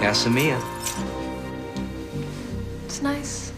Casa Mia. It's nice.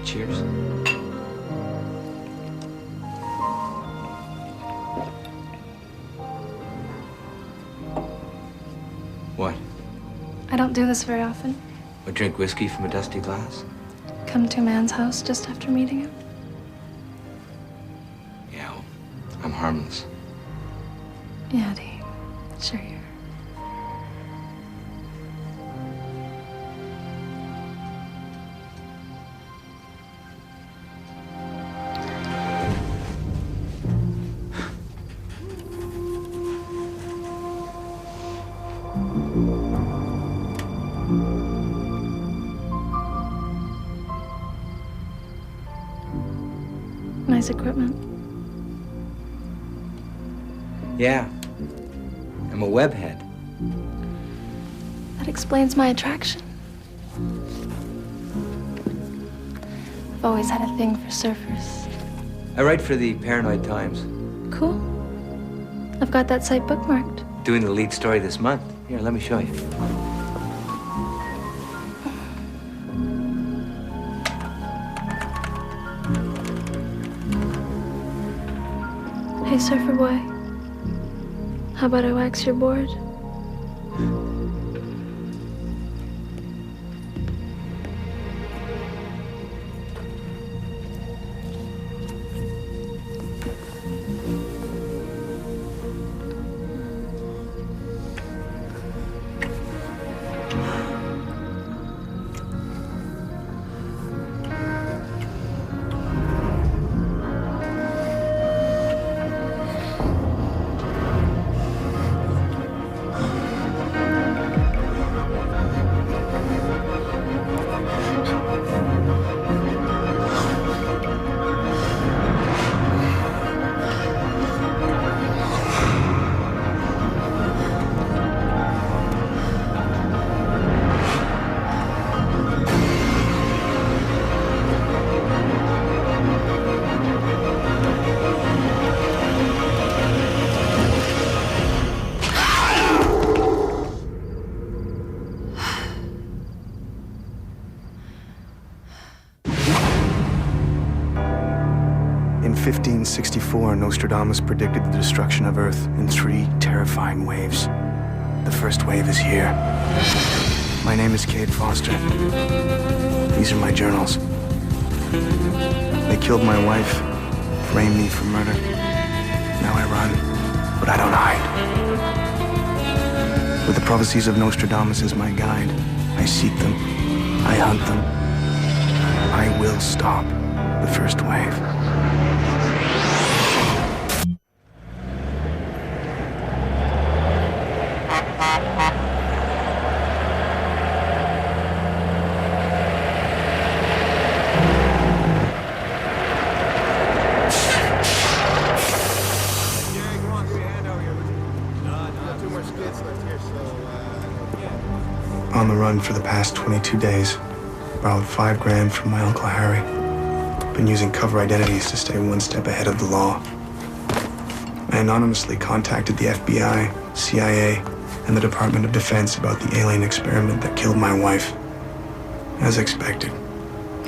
Cheers. What? I don't do this very often. Or drink whiskey from a dusty glass? Come to a man's house just after meeting him. Yeah, well, I'm harmless. Yeah, Dee. Sure you are. Nice equipment. Yeah. I'm a webhead. That explains my attraction. I've always had a thing for surfers. I write for the Paranoid Times. Cool. I've got that site bookmarked. Doing the lead story this month. Here, let me show you. Hey, surfer boy. How about I wax your board? In 1564, Nostradamus predicted the destruction of Earth in 3 terrifying waves. The first wave is here. My name is Cade Foster. These are my journals. They killed my wife, framed me for murder. Now I run, but I don't hide. With the prophecies of Nostradamus as my guide, I seek them, I hunt them. I will stop the first wave. On the run for the past 22 days. Borrowed $5 from my Uncle Harry. Been using cover identities to stay one step ahead of the law. I anonymously contacted the FBI, CIA, and the Department of Defense about the alien experiment that killed my wife. As expected,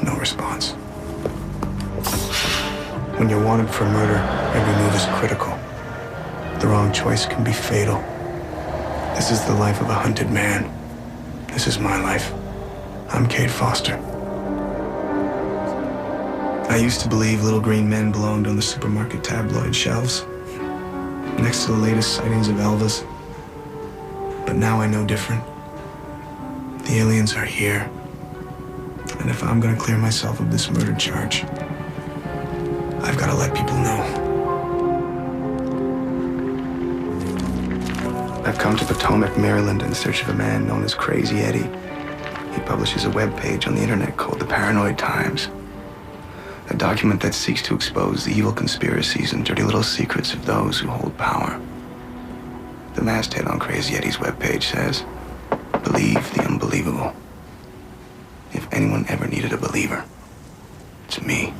no response. When you're wanted for murder, every move is critical. The wrong choice can be fatal. This is the life of a hunted man. This is my life. I'm Cade Foster. I used to believe little green men belonged on the supermarket tabloid shelves, next to the latest sightings of Elvis. But now I know different. The aliens are here. And if I'm gonna clear myself of this murder charge, I've gotta let people know. I've come to Potomac, Maryland in search of a man known as Crazy Eddie. He publishes a webpage on the internet called The Paranoid Times, a document that seeks to expose the evil conspiracies and dirty little secrets of those who hold power. The masthead on Crazy Eddie's webpage says, "Believe the unbelievable." If anyone ever needed a believer, it's me.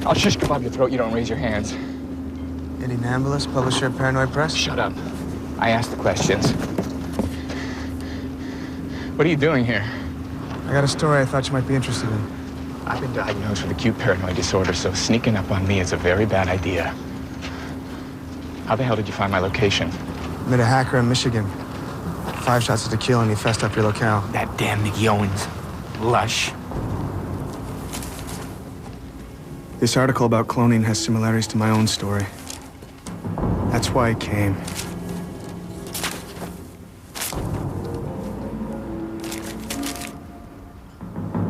I'll shish kebab your throat, you don't raise your hands. Eddie Nambulis, publisher of Paranoid Press? Shut up. I asked the questions. What are you doing here? I got a story I thought you might be interested in. I've been diagnosed with acute paranoid disorder, so sneaking up on me is a very bad idea. How the hell did you find my location? Met a hacker in Michigan. 5 shots of tequila and he fessed up your locale. That damn Nicky Owens. Lush. This article about cloning has similarities to my own story. That's why I came.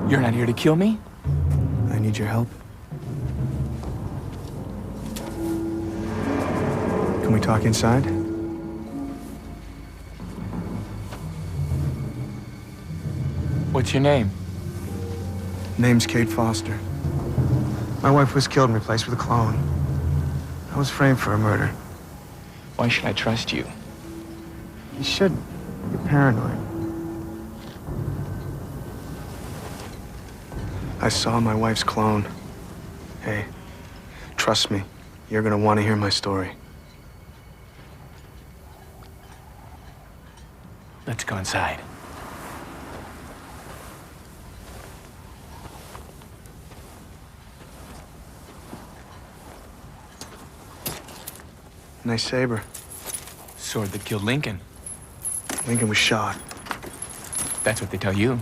You're not here to kill me? I need your help. Can we talk inside? What's your name? Name's Kate Foster. My wife was killed and replaced with a clone. I was framed for a murder. Why should I trust you? You shouldn't. You're paranoid. I saw my wife's clone. Hey, trust me, you're gonna want to hear my story. Let's go inside. Nice saber. Sword that killed Lincoln. Lincoln was shot. That's what they tell you.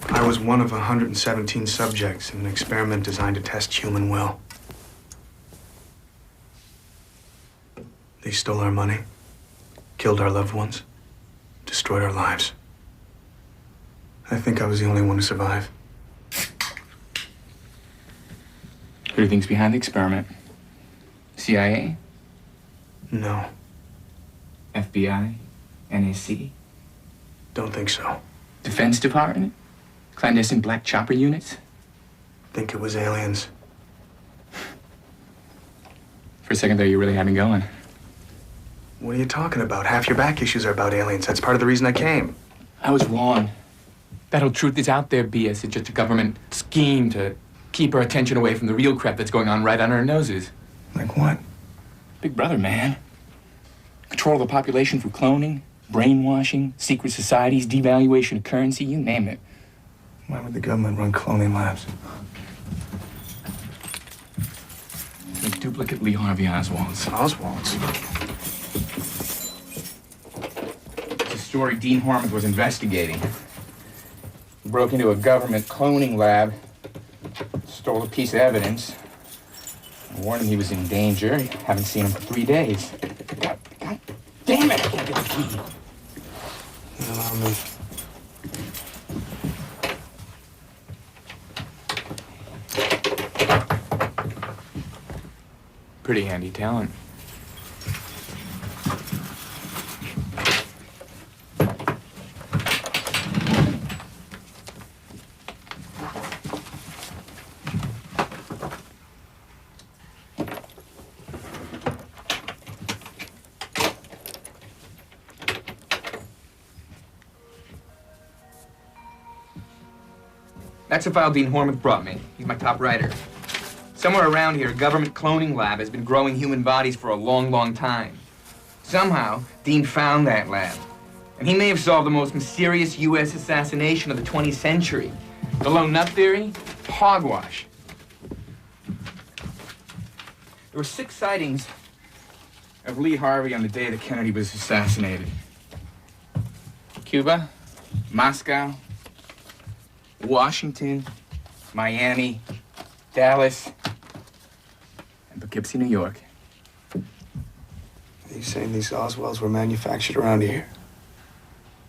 I was one of 117 subjects in an experiment designed to test human will. They stole our money, killed our loved ones, destroyed our lives. I think I was the only one to survive. Who do you think's behind the experiment? CIA? No, FBI? NSC? don't think so. Defense Department? Clandestine black chopper units? Think it was aliens. For a second there, you really had me going. What are you talking about? Half your back issues are about aliens. That's part of the reason I came. I was wrong. That whole truth is out there BS. It's just a government scheme to keep our attention away from the real crap that's going on right under our noses. Like what? Big brother, man. Control of the population through cloning, brainwashing, secret societies, devaluation of currency, you name it. Why would the government run cloning labs? Like duplicate Lee Harvey Oswald's. Oswald's? It's a story Dean Hormuth was investigating. He broke into a government cloning lab, stole a piece of evidence. I warned him he was in danger. Haven't seen him for 3 days. God damn it, I can't get the key. Allow me. Pretty handy talent. That's a file Dean Hormuth brought me. He's my top writer. Somewhere around here, a government cloning lab has been growing human bodies for a long, long time. Somehow, Dean found that lab. And he may have solved the most mysterious U.S. assassination of the 20th century. The lone nut theory? Hogwash. There were 6 sightings of Lee Harvey on the day that Kennedy was assassinated. Cuba, Moscow, Washington, Miami, Dallas, and Poughkeepsie, New York. Are you saying these Oswalds were manufactured around here?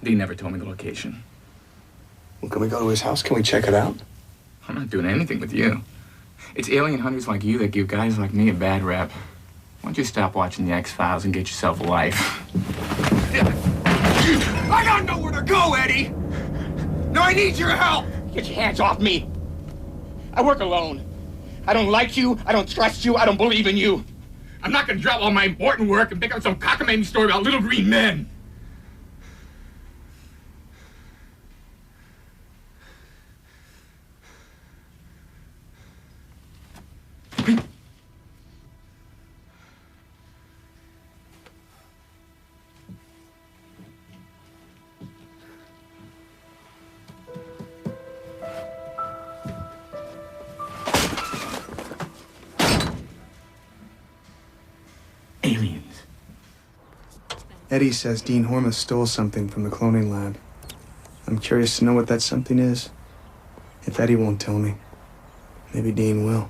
Dean never told me the location. Well, can we go to his house? Can we check it out? I'm not doing anything with you. It's alien hunters like you that give guys like me a bad rep. Why don't you stop watching the X-Files and get yourself a life? I got nowhere to go, Eddie! Now I need your help! Get your hands off me! I work alone. I don't like you, I don't trust you, I don't believe in you. I'm not gonna drop all my important work and pick up some cockamamie story about little green men. Aliens. Eddie says Dean Hormuth stole something from the cloning lab. I'm curious to know what that something is. If Eddie won't tell me, maybe Dean will.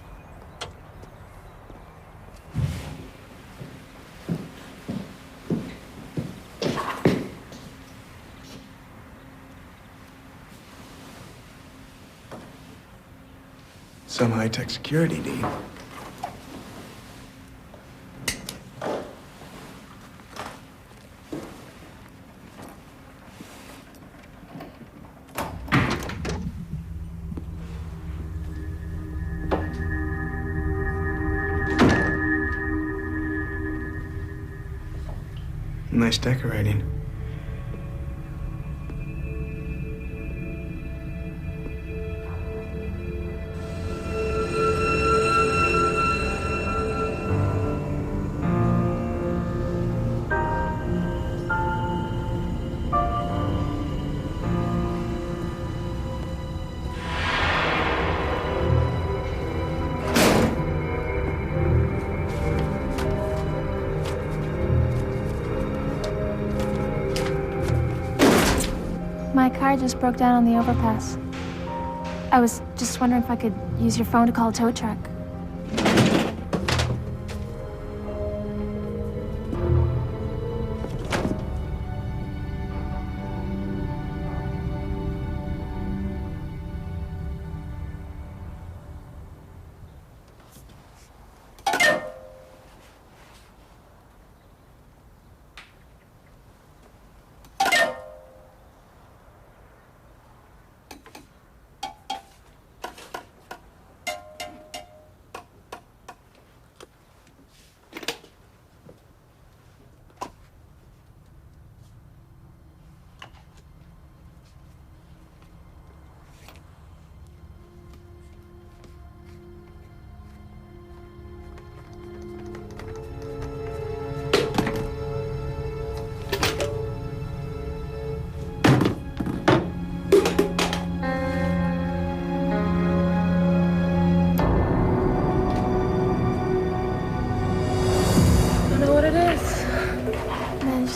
Some high-tech security, Dean. Nice decorating. My car just broke down on the overpass. I was just wondering if I could use your phone to call a tow truck.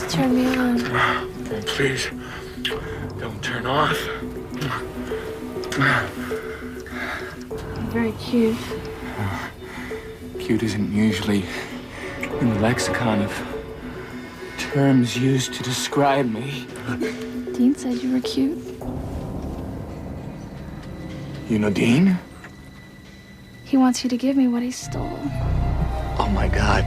Turn me on. Oh, please, don't turn off. You're very cute. Cute isn't usually in the lexicon of terms used to describe me. Dean said you were cute. You know Dean? He wants you to give me what he stole. Oh my God.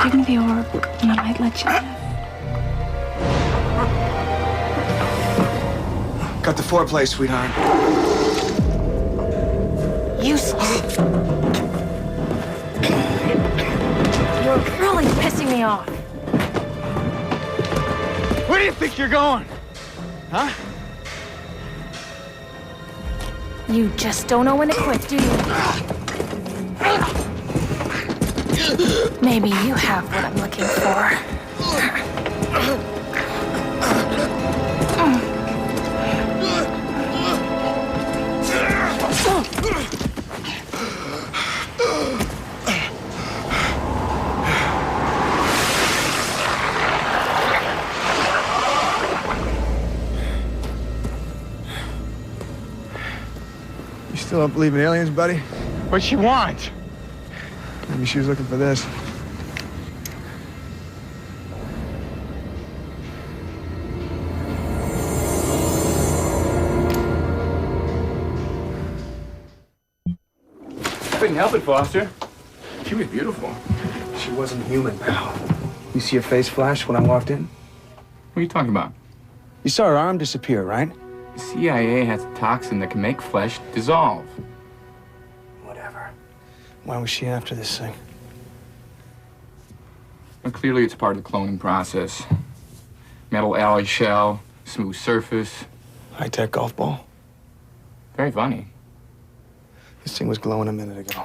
Give me the orb, and I might let you live. Got the foreplay, sweetheart. Useless. You're really pissing me off. Where do you think you're going? Huh? You just don't know when to quit, do you? Maybe you have what I'm looking for. You still don't believe in aliens, buddy? What'd she want? Maybe she was looking for this. Couldn't help it, Foster. She was beautiful. She wasn't human, pal. You see her face flash when I walked in? What are you talking about? You saw her arm disappear, right? The CIA has a toxin that can make flesh dissolve. Whatever. Why was she after this thing? Well, clearly it's part of the cloning process. Metal alloy shell, smooth surface. High-tech golf ball? Very funny. This thing was glowing a minute ago.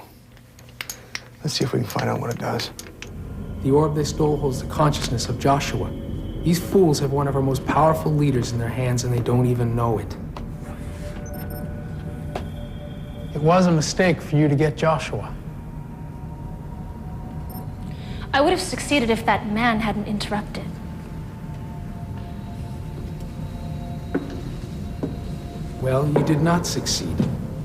Let's see if we can find out what it does. The orb they stole holds the consciousness of Joshua. These fools have one of our most powerful leaders in their hands and they don't even know it. It was a mistake for you to get Joshua. I would have succeeded if that man hadn't interrupted. Well, you did not succeed.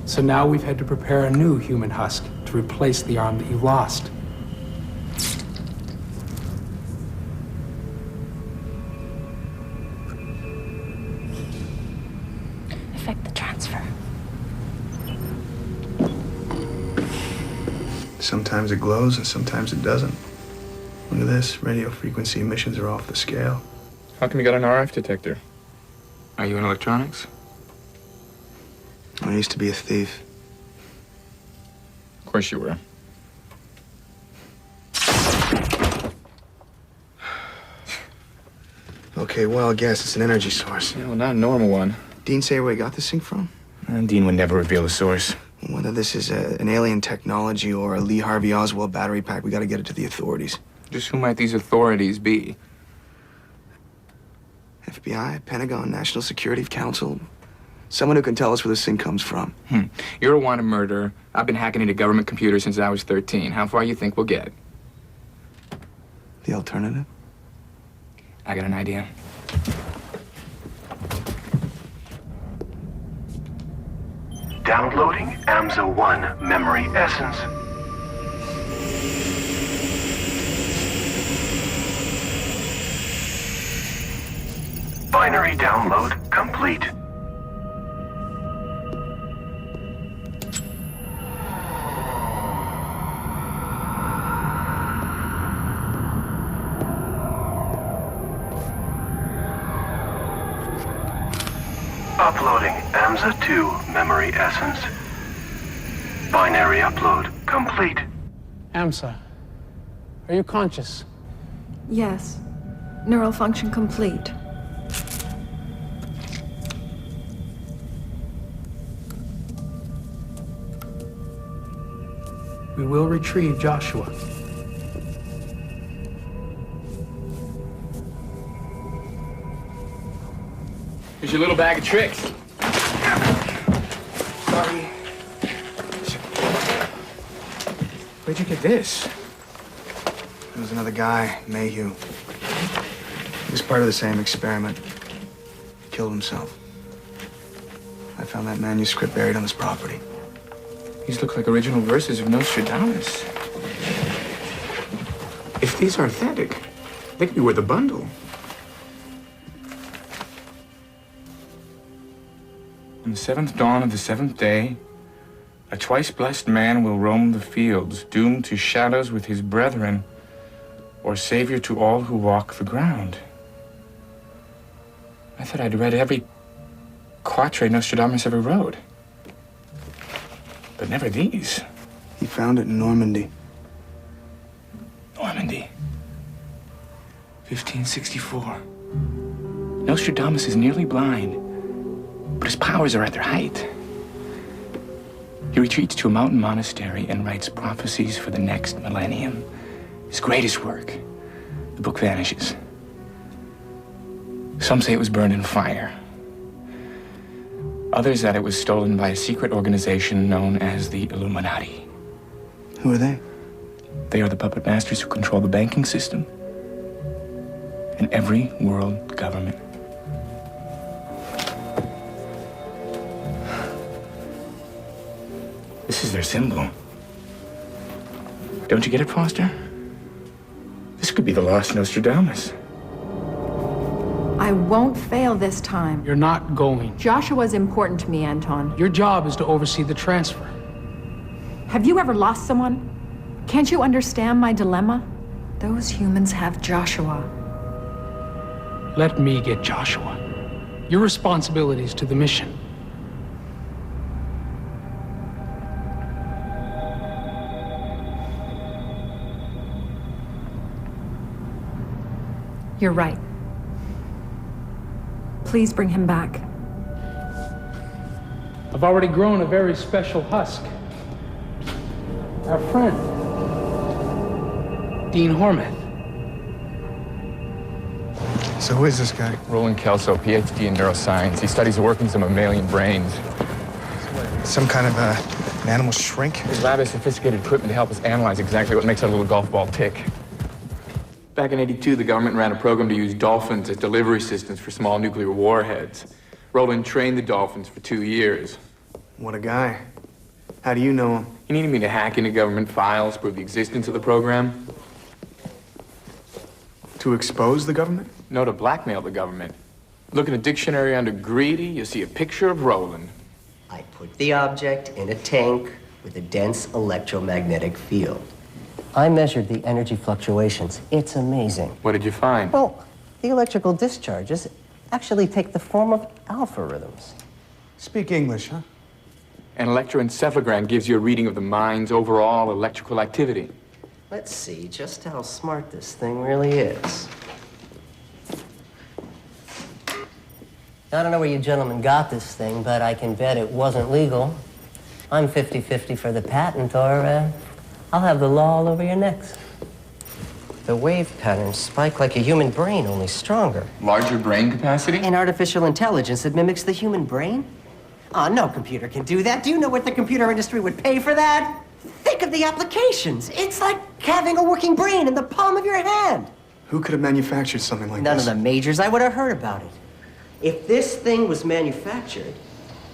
So now we've had to prepare a new human husk to replace the arm that you lost. Effect the transfer. Sometimes it glows and sometimes it doesn't. Look at this. Radio frequency emissions are off the scale. How come you got an RF detector? Are you in electronics? I used to be a thief. Of course you were. Okay, well, I guess it's an energy source. Yeah, well, not a normal one. Dean say where he got this thing from? And Dean would never reveal the source. Whether this is an alien technology or a Lee Harvey Oswald battery pack, we gotta get it to the authorities. Just who might these authorities be? FBI, Pentagon, National Security Council. Someone who can tell us where this thing comes from. You're a wanted murderer. I've been hacking into government computers since I was 13. How far you think we'll get? The alternative? I got an idea. Downloading AMSA-1 memory essence. Binary download complete. Uploading AMSA-2 memory essence. Binary upload complete. AMSA, are you conscious? Yes. Neural function complete. We will retrieve Joshua. Here's your little bag of tricks. Sorry. Where'd you get this? There was another guy, Mayhew. He was part of the same experiment. He killed himself. I found that manuscript buried on his property. These look like original verses of Nostradamus. If these are authentic, they could be worth a bundle. On the seventh dawn of the seventh day, a twice-blessed man will roam the fields, doomed to shadows with his brethren, or savior to all who walk the ground. I thought I'd read every quatrain Nostradamus ever wrote. But never these. He found it in Normandy. Normandy. 1564. Nostradamus is nearly blind, but his powers are at their height. He retreats to a mountain monastery and writes prophecies for the next millennium. His greatest work. The book vanishes. Some say it was burned in fire. Others that it was stolen by a secret organization known as the Illuminati. Who are they? They are the puppet masters who control the banking system and every world government. This is their symbol. Don't you get it, Foster? This could be the lost Nostradamus. I won't fail this time. You're not going. Joshua's important to me, Anton. Your job is to oversee the transfer. Have you ever lost someone? Can't you understand my dilemma? Those humans have Joshua. Let me get Joshua. Your responsibility is to the mission. You're right. Please bring him back. I've already grown a very special husk. Our friend, Dean Hormeth. So who is this guy? Roland Kelso, PhD in neuroscience. He studies the workings of mammalian brains. Some kind of an animal shrink? His lab has sophisticated equipment to help us analyze exactly what makes that little golf ball tick. Back in '82, the government ran a program to use dolphins as delivery systems for small nuclear warheads. Roland trained the dolphins for 2 years. What a guy. How do you know him? He needed me to hack into government files, prove the existence of the program. To expose the government? No, to blackmail the government. Look in a dictionary under greedy, you'll see a picture of Roland. I put the object in a tank with a dense electromagnetic field. I measured the energy fluctuations. It's amazing. What did you find? Well, the electrical discharges actually take the form of alpha rhythms. Speak English, huh? An electroencephalogram gives you a reading of the mind's overall electrical activity. Let's see just how smart this thing really is. I don't know where you gentlemen got this thing, but I can bet it wasn't legal. I'm 50-50 for the patent, or I'll have the law all over your necks. The wave patterns spike like a human brain, only stronger. Larger brain capacity? An artificial intelligence that mimics the human brain? Oh, no computer can do that. Do you know what the computer industry would pay for that? Think of the applications. It's like having a working brain in the palm of your hand. Who could have manufactured something like None this? of the majors. I would have heard about it. If this thing was manufactured,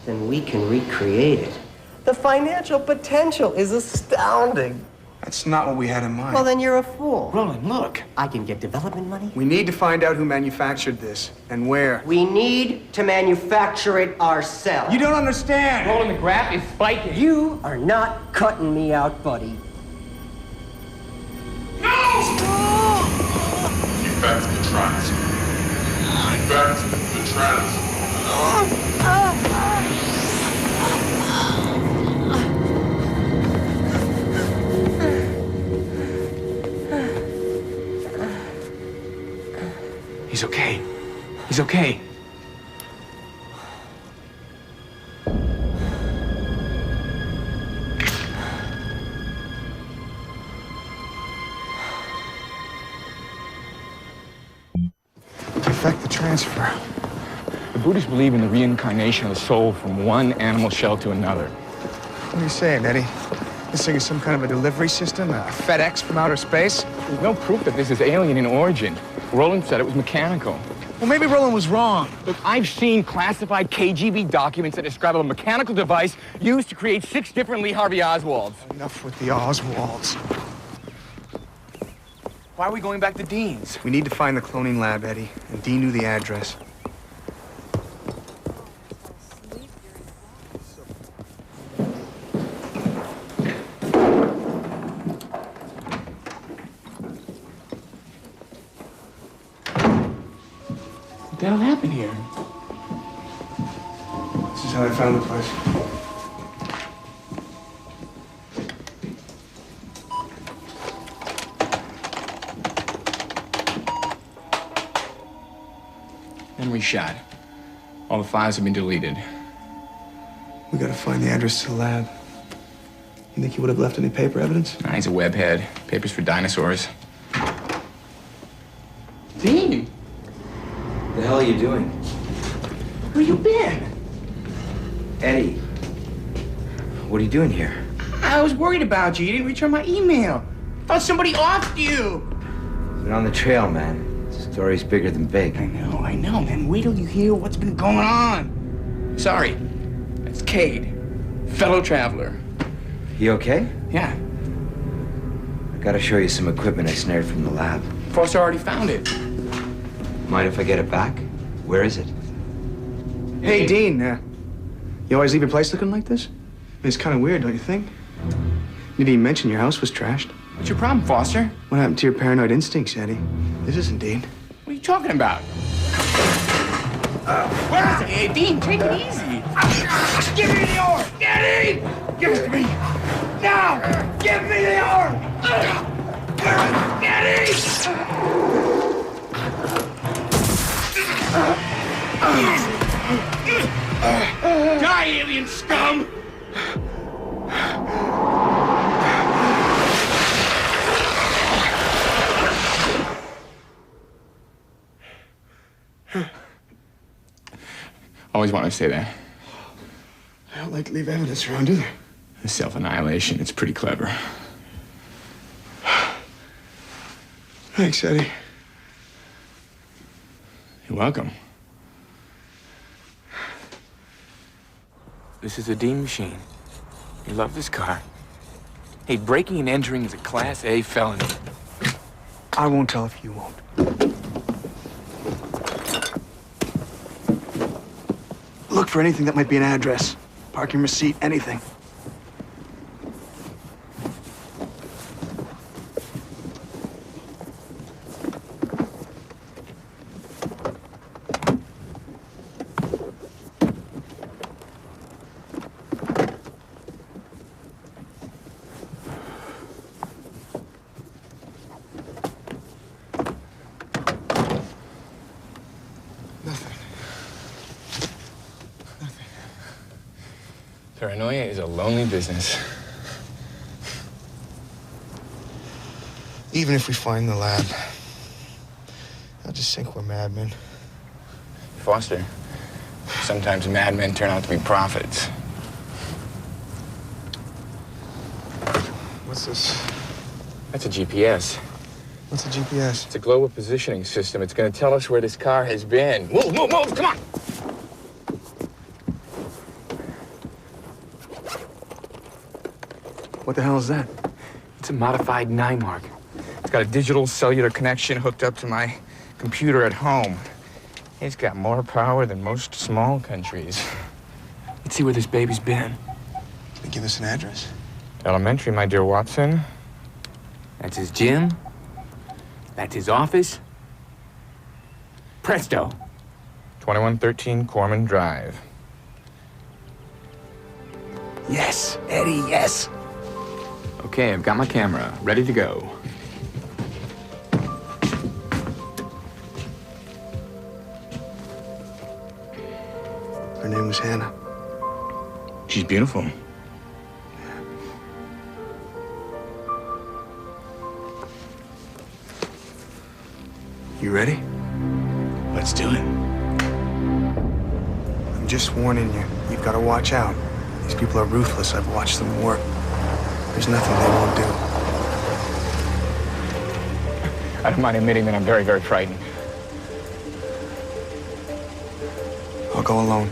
then we can recreate it. The financial potential is astounding. That's not what we had in mind. Well, then you're a fool. Roland, look. I can get development money. We need to find out who manufactured this and where. We need to manufacture it ourselves. You don't understand. Roland, the graph is spiking. You are not cutting me out, buddy. Defense the trans. Defense the trans. He's okay. He's okay. Effect the transfer. The Buddhists believe in the reincarnation of the soul from one animal shell to another. What are you saying, Eddie? This thing is some kind of a delivery system? A FedEx from outer space? There's no proof that this is alien in origin. Roland said it was mechanical. Well, maybe Roland was wrong. Look, I've seen classified KGB documents that describe a mechanical device used to create 6 different Lee Harvey Oswalds. Enough with the Oswalds. Why are we going back to Dean's? We need to find the cloning lab, Eddie. And Dean knew the address. What the hell happened here? This is how I found the place. Memory shot. All the files have been deleted. We gotta find the address to the lab. You think he would have left any paper evidence? Nah, he's a webhead. Papers for dinosaurs. Dean! What the hell are you doing? Where you been? Eddie, what are you doing here? I was worried about you. You didn't return my email. Thought somebody offed you. Been on the trail, man. The story's bigger than big. I know, man. Wait till you hear what's been going on. Sorry. That's Cade, fellow traveler. You okay? Yeah. I gotta show you some equipment I snared from the lab. Foster already found it. Mind if I get it back? Where is it? Hey, Dean, you always leave your place looking like this? I mean, it's kind of weird, don't you think? You didn't even mention your house was trashed. What's your problem, Foster? What happened to your paranoid instincts, Eddie? This isn't Dean. What are you talking about? Where is it? Hey, Dean, take it easy. Give me the orb! Eddie! Give it to me! Now! Give me the orb! Eddie! Die, alien scum! Always wanted to say that. I don't like to leave evidence around, do they? The self-annihilation, it's pretty clever. Thanks, Eddie. You're welcome. This is a Dean machine. You love this car. Hey, breaking and entering is a Class A felony. I won't tell if you won't. Look for anything that might be an address. Parking receipt, anything. Paranoia is a lonely business. Even if we find the lab, I'll just think we're madmen. Foster, sometimes madmen turn out to be prophets. What's this? That's a GPS. What's a GPS? It's a global positioning system. It's going to tell us where this car has been. Move, move, move, come on! What the hell is that? It's a modified Nymark. It's got a digital cellular connection hooked up to my computer at home. It's got more power than most small countries. Let's see where this baby's been. Can you give us an address? Elementary, my dear Watson. That's his gym. That's his office. Presto. 2113 Corman Drive. Yes, Eddie, yes. Okay, I've got my camera, ready to go. Her name was Hannah. She's beautiful. You ready? Let's do it. I'm just warning you. You've got to watch out. These people are ruthless. I've watched them work. There's nothing they won't do. I don't mind admitting that I'm very, very frightened. I'll go alone.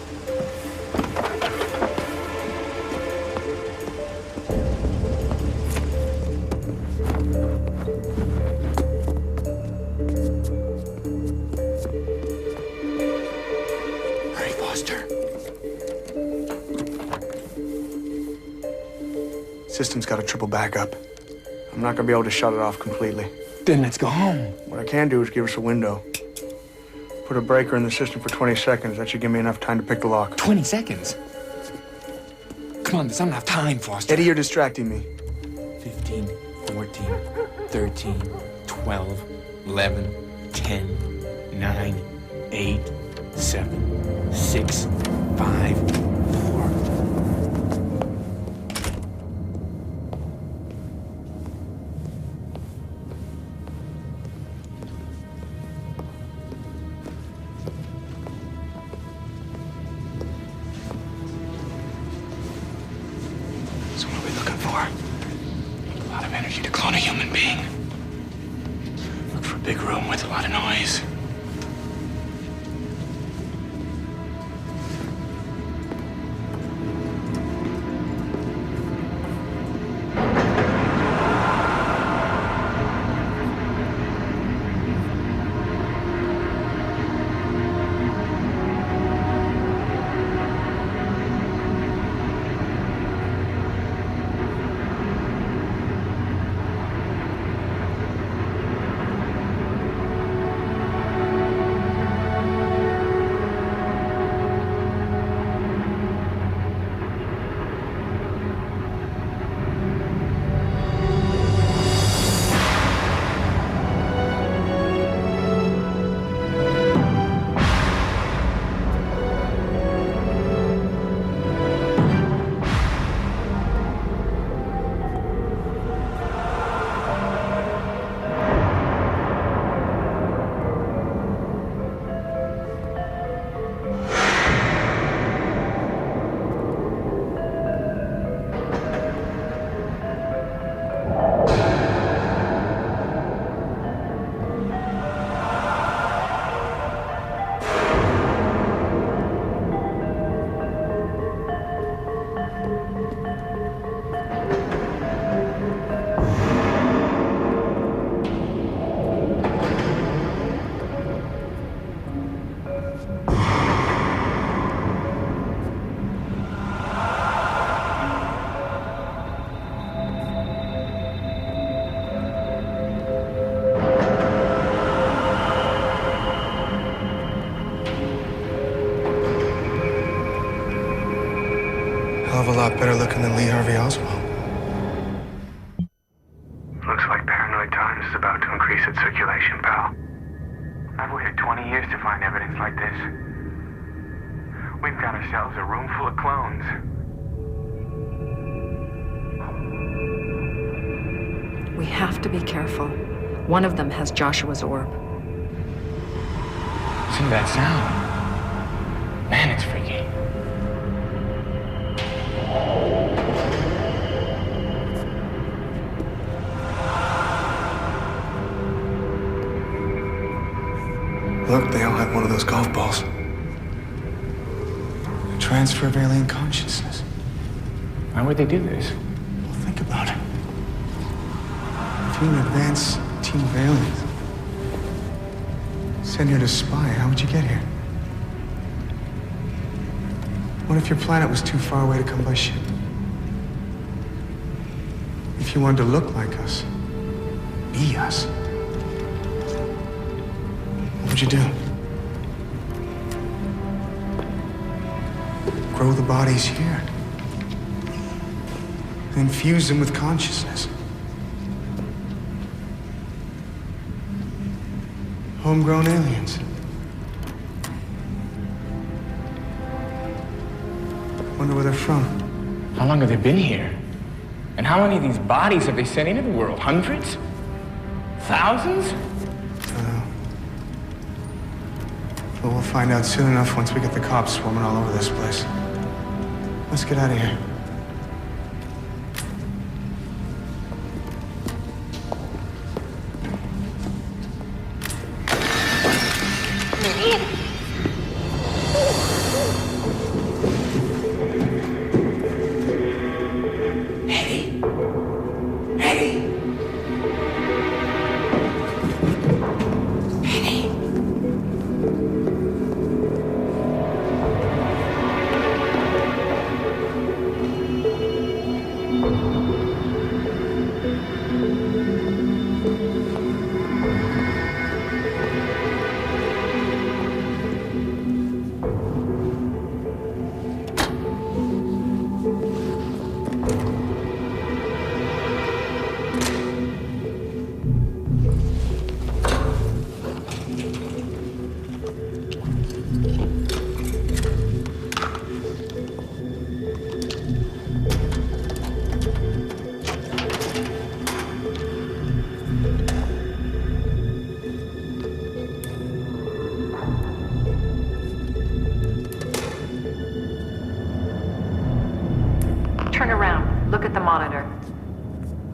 Hurry, Foster. System's got a triple backup. I'm not gonna be able to shut it off completely. Then let's go home. What I can do is give us a window. Put a breaker in the system for 20 seconds. That should give me enough time to pick the lock. 20 seconds? Come on, there's not enough time, Foster. Eddie, you're distracting me. 15, 14, 13, 12, 11, 10, 9, 8, 7, 6, 5, 4. So what are we looking for? A lot of energy to clone a human being. Look for a big room with a lot of noise. than Lee Harvey Oswald. Looks like Paranoid Times is about to increase its circulation, pal. I've waited 20 years to find evidence like this. We've got ourselves a room full of clones. We have to be careful. One of them has Joshua's orb. Listen to that sound. Man, it's freaky. Look, they all have one of those golf balls. A transfer of alien consciousness. Why would they do this? Well, think about it. If you're an advanced team of aliens, sent here to spy, how would you get here? What if your planet was too far away to come by ship? If you wanted to look like us, be us, what would you do? Grow the bodies here. And infuse them with consciousness. Homegrown aliens. Wonder where they're from. How long have they been here? And how many of these bodies have they sent into the world? Hundreds? Thousands? But we'll find out soon enough once we get the cops swarming all over this place. Let's get out of here. Turn around. Look at the monitor.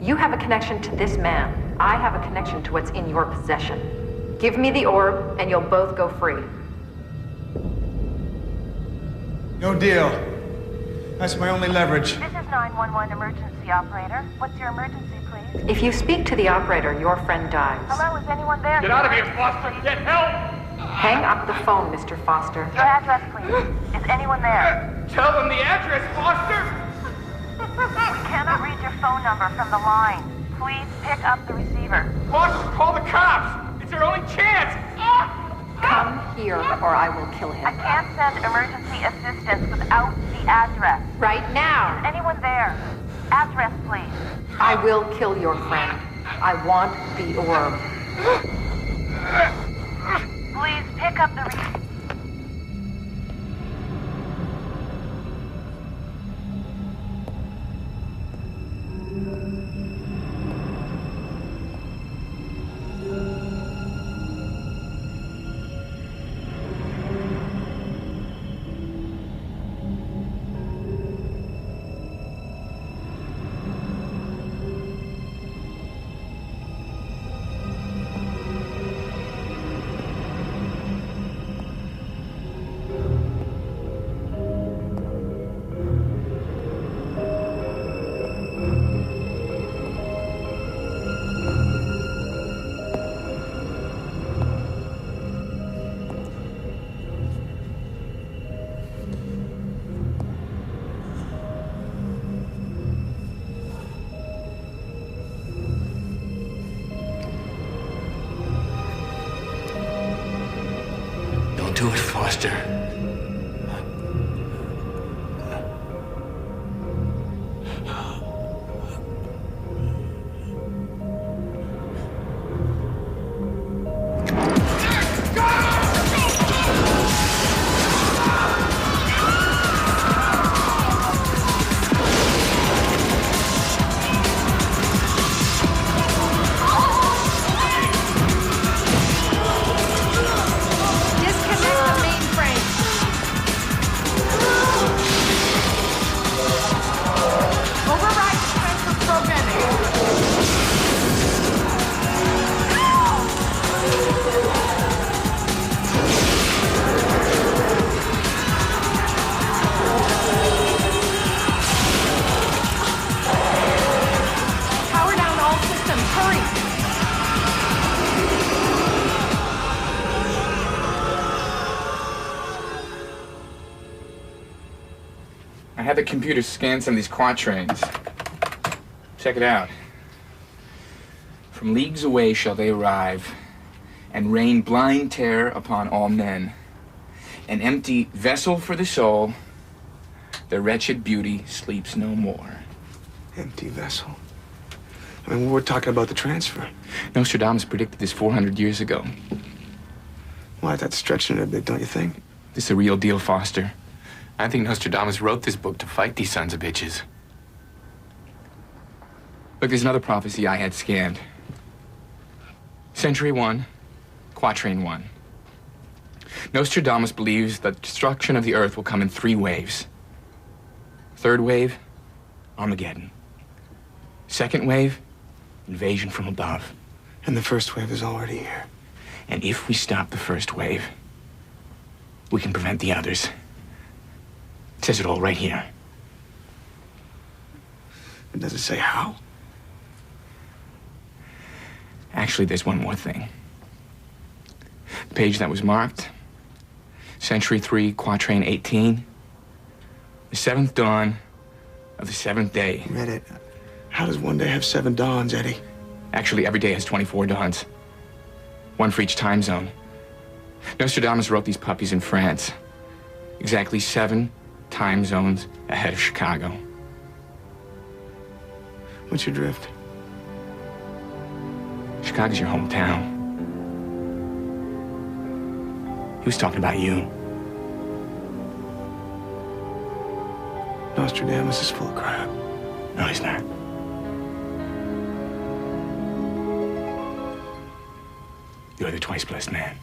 You have a connection to this man. I have a connection to what's in your possession. Give me the orb, and you'll both go free. No deal. That's my only leverage. This is 911 emergency operator. What's your emergency, please? If you speak to the operator, your friend dies. Hello, is anyone there? Get out of here, Foster! Get help! Hang up the phone, Mr. Foster. Your address, please. Is anyone there? Tell them the address, Foster! We cannot read your phone number from the line. Please pick up the receiver. Foster, call the cops! It's our only chance! Come here, or I will kill him. I can't send emergency assistance without the address. Right now. Is anyone there? Address, please. I will kill your friend. I want the orb. Please pick up the receiver. Do it, Foster. had the computer scan some of these quatrains. Check it out. From leagues away shall they arrive, and rain blind terror upon all men. An empty vessel for the soul, the wretched beauty sleeps no more. Empty vessel? I mean, we're talking about the transfer. Nostradamus predicted this 400 years ago. Why, that's stretching it a bit, don't you think? This is a real deal, Foster. I think Nostradamus wrote this book to fight these sons of bitches. Look, there's another prophecy I had scanned. Century 1, Quatrain 1. Nostradamus believes that destruction of the earth will come in 3 waves. Third wave, Armageddon. Second wave, invasion from above. And the first wave is already here. And if we stop the first wave, we can prevent the others. It says it all right here. It doesn't say how. Actually, there's one more thing. The page that was marked, Century 3, Quatrain 18, the 7th dawn of the 7th day. Read it. How does one day have 7 dawns, Eddie? Actually, every day has 24 dawns. 1 for each time zone. Nostradamus wrote these puppies in France. Exactly 7 time zones ahead of Chicago. What's your drift? Chicago's your hometown. He was talking about you. Nostradamus is full of crap. No, he's not. You're the twice blessed man.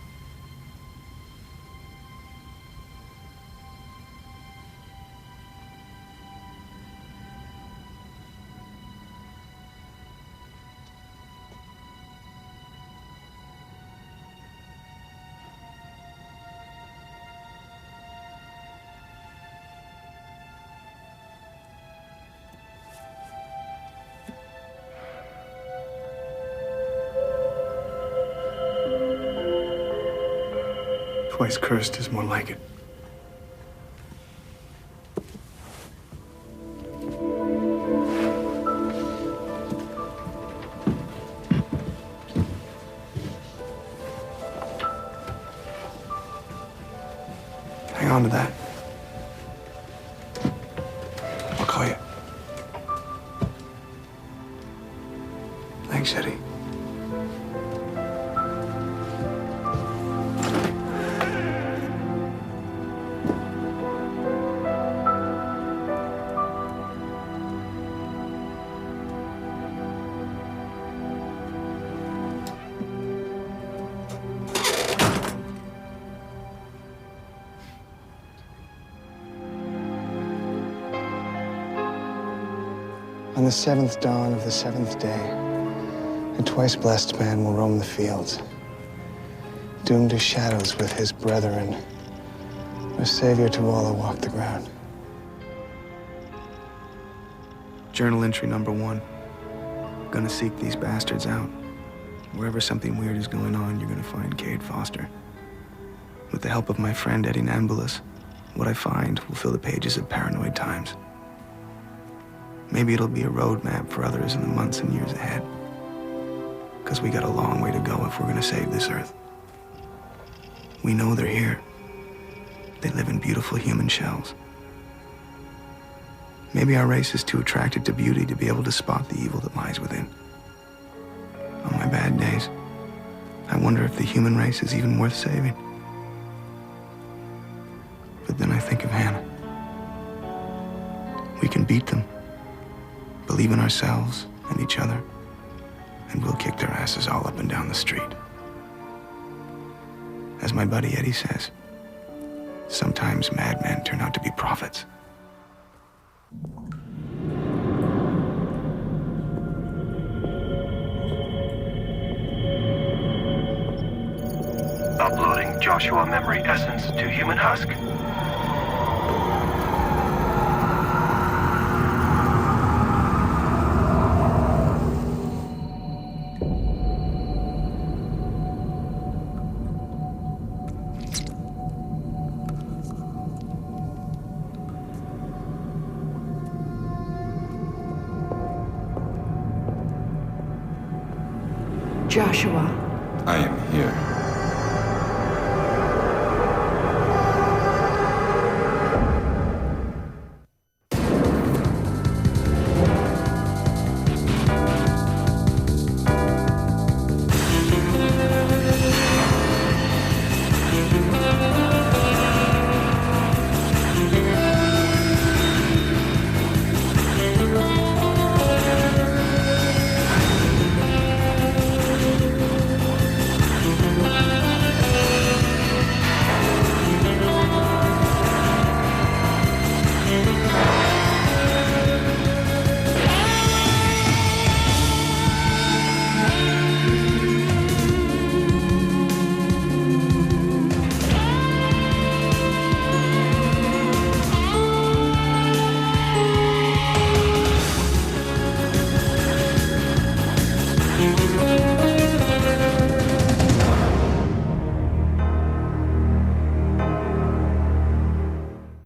Twice cursed is more like it. Hang on to that. I'll call you. Thanks, Eddie. On the 7th dawn of the 7th day, a twice-blessed man will roam the fields, doomed to shadows with his brethren, a savior to all who walk the ground. Journal entry number 1. Gonna seek these bastards out. Wherever something weird is going on, you're gonna find Cade Foster. With the help of my friend Eddie Nambulas, what I find will fill the pages of Paranoid Times. Maybe it'll be a roadmap for others in the months and years ahead. Because we got a long way to go if we're gonna save this Earth. We know they're here. They live in beautiful human shells. Maybe our race is too attracted to beauty to be able to spot the evil that lies within. On my bad days, I wonder if the human race is even worth saving. But then I think of Hannah. We can beat them. Believe in ourselves and each other, and we'll kick their asses all up and down the street. As my buddy Eddie says, sometimes madmen turn out to be prophets. Uploading Joshua memory essence to human husk. Joshua. I am here.